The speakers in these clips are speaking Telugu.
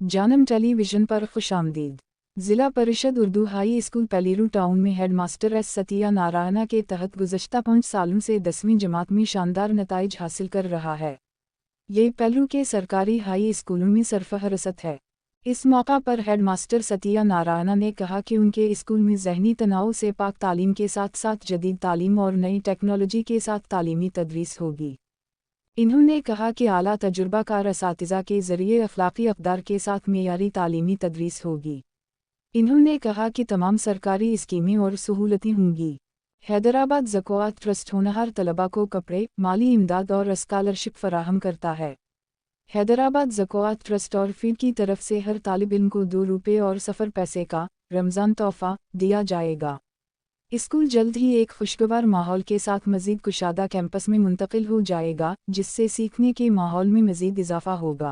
जानम टेलीविजन पर खुशामदीद। जिला परिषद उर्दू हाई स्कूल पेलीरू टाउन में हेडमास्टर एस सतिया नारायणा के तहत गुज़श्ता 5 सालों से 10वीं जमात में शानदार नताइज हासिल कर रहा है। ये पेलीरू के सरकारी हाई स्कूलों में सरफहरसत है। इस मौका पर हेडमास्टर सतिया नारायणा ने कहा कि उनके स्कूल में ज़हनी तनाव से पाक तालीम के साथ साथ जदीद तालीम और नई टेक्नोलॉजी के साथ तालीमी तदरीस होगी। इन्होंने कहा कि आला तजुर्बाकार असातिज़ा के ज़रिए अखलाक़ी अक़दार के साथ मेयारी तालीमी तदरीस होगी। इन्होंने कहा कि तमाम सरकारी स्कीमें और सहूलतें होंगी। हैदराबाद ज़क़ात ट्रस्ट होनहार तलबा को कपड़े, माली इमदाद और स्कॉलरशिप फराहम करता है। हैदराबाद ज़क़ात ट्रस्ट और फ़ीड की तरफ से हर तालिब इल्म को 2 रुपये और सफ़र पैसे का रमज़ान तोहफ़ा दिया जाएगा। स्कूल जल्द ही एक खुशगवार माहौल के साथ मज़ीद कुशादा कैंपस में मुंतकिल हो जाएगा, जिससे सीखने के माहौल में मज़ीद इजाफ़ा होगा।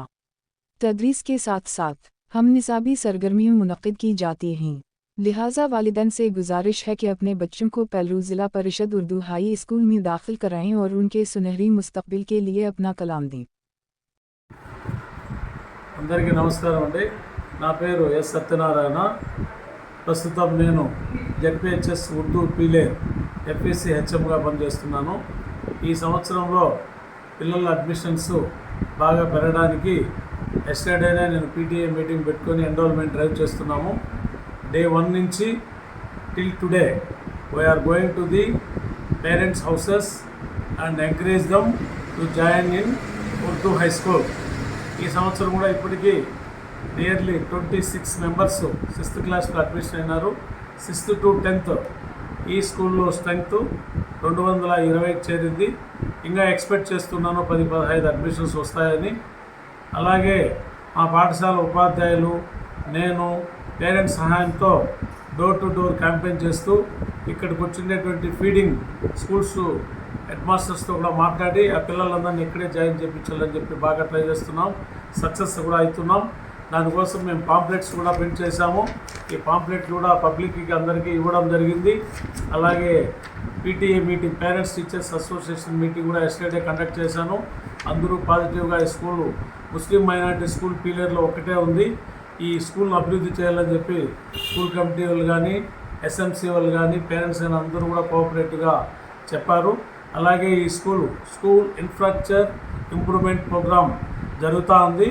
तदरीस के साथ साथ हम निसाबी सरगर्मियाँ मुनक़िद की जाती हैं, लिहाजा वालिदैन से गुजारिश है कि अपने बच्चों को पेलीरू ज़िला परिषद उर्दू हाई स्कूल में दाखिल कराएं और उनके सुनहरी मुस्तक़बिल के लिए अपना कलाम दें। అందరికీ నమస్కారం అండి। నా పేరు ఎస్ సత్యనారాయణ। ప్రస్తుతం నేను జెడ్పీహెచ్ఎస్ ఉర్దూ పీలేర్ ఎఫ్ఎస్సి హెచ్ఎంగా పనిచేస్తున్నాను। ఈ సంవత్సరంలో పిల్లల అడ్మిషన్స్ బాగా పెరగడానికి ఎస్టర్డేనే నేను పీటీఏ మీటింగ్ పెట్టుకొని ఎన్రోల్మెంట్ డ్రైవ్ చేస్తున్నాము। డే 1 నుంచి till today we are going to the parents houses and encourage them to join in Urdu high school. ఈ సంవత్సరం కూడా ఇప్పటికీ నియర్లీ 26 మెంబర్స్ 6th క్లాస్లో అడ్మిషన్ అయినారు। 6th to 10th ఈ స్కూల్లో స్ట్రెంగ్త్ 220 చేరింది। ఇంకా ఎక్స్పెక్ట్ చేస్తున్నాను 10-15 అడ్మిషన్స్ వస్తాయని। అలాగే మా పాఠశాల ఉపాధ్యాయులు, నేను పేరెంట్స్ సహాయంతో డోర్ టు డోర్ క్యాంపెయిన్ చేస్తూ ఇక్కడికి వచ్చినటువంటి ఫీడింగ్ స్కూల్స్ హెడ్ మాస్టర్స్తో కూడా మాట్లాడి ఆ పిల్లలందరినీ ఇక్కడే జాయిన్ చేయించాలని చెప్పి బాగా ట్రై చేస్తున్నాం। సక్సెస్ కూడా అవుతున్నాం। దానికోసం మేము పాంప్లెట్స్ కూడా ప్రింట్ చేశాము। ఈ పాంప్లెట్ కూడా పబ్లిక్కి అందరికీ ఇవ్వడం జరిగింది। అలాగే PTA meeting, parents teachers association meeting కూడా ఎస్టర్డే కండక్ట్ చేశాను। అందరూ పాజిటివ్గా ఈ స్కూలు ముస్లిం మైనారిటీ స్కూల్ పీలేర్లో ఒక్కటే ఉంది, ఈ స్కూల్ను అభివృద్ధి చేయాలని చెప్పి స్కూల్ కమిటీ వాళ్ళు కానీ, ఎస్ఎంసీ వాళ్ళు కానీ, పేరెంట్స్ కానీ అందరూ కూడా కోఆపరేటివ్గా చెప్పారు। అలాగే ఈ స్కూల్ ఇన్ఫ్రాస్ట్రక్చర్ ఇంప్రూవ్మెంట్ ప్రోగ్రామ్ జరుగుతూ ఉంది।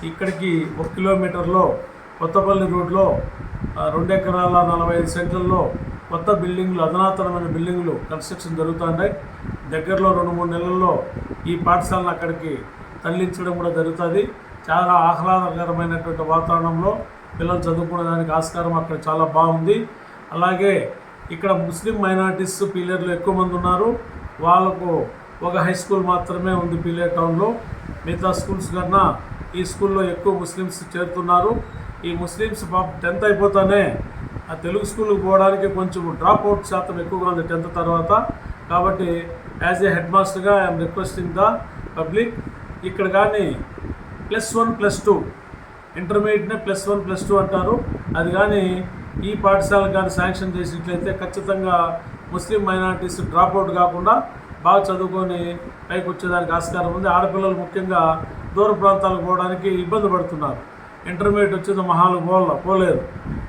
ఇక్కడికి 1 కిలోమీటర్లో కొత్తపల్లి రోడ్లో 2 ఎకరాల 45 సెంట్లలో కొత్త బిల్డింగ్లు, అధునాతనమైన బిల్డింగ్లు కన్స్ట్రక్షన్ జరుగుతున్నాయి। దగ్గరలో 2-3 నెలల్లో ఈ పాఠశాలను అక్కడికి తరలించడం కూడా జరుగుతుంది। చాలా ఆహ్లాదకరమైనటువంటి వాతావరణంలో పిల్లలు చదువుకునేదానికి ఆస్కారం అక్కడ చాలా బాగుంది। అలాగే ఇక్కడ ముస్లిం మైనారిటీస్ పీలేర్లో ఎక్కువ మంది ఉన్నారు, వాళ్ళకు ఒక హై స్కూల్ మాత్రమే ఉంది పీలేర్ టౌన్లో। మిగతా స్కూల్స్ కన్నా ఈ స్కూల్లో ఎక్కువ ముస్లిమ్స్ చేరుతున్నారు। ఈ ముస్లిమ్స్ 10th అయిపోతానే ఆ తెలుగు స్కూల్కి పోవడానికి కొంచెం డ్రాప్ అవుట్ శాతం ఎక్కువగా ఉంది 10th తర్వాత। కాబట్టి యాజ్ ఏ హెడ్ మాస్టర్గా ఐఎమ్ రిక్వెస్టింగ్ ద పబ్లిక్, ఇక్కడ కానీ +1+2 ఇంటర్మీడియట్నే +1+2 అంటారు, అది కానీ ఈ పాఠశాలకు కానీ శాంక్షన్ చేసినట్లయితే ఖచ్చితంగా ముస్లిం మైనారిటీస్ డ్రాప్ అవుట్ కాకుండా బాగా చదువుకొని పైకి వచ్చేదానికి ఆస్కారం ఉంది। ఆడపిల్లలు ముఖ్యంగా దూర ప్రాంతాలకు పోవడానికి ఇబ్బంది పడుతున్నారు। ఇంటర్మీడియట్ వచ్చేది మహాలు పోలేరు।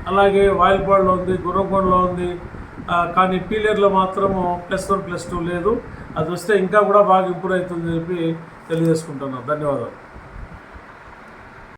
అలాగే వాయిల్పాడులో ఉంది, గుర్రంకొండలో ఉంది, కానీ పీలేర్లో మాత్రము +1+2 లేదు। అది వస్తే ఇంకా కూడా బాగా ఇంప్రూవ్ అవుతుందని చెప్పి తెలియజేసుకుంటున్నాను। ధన్యవాదాలు।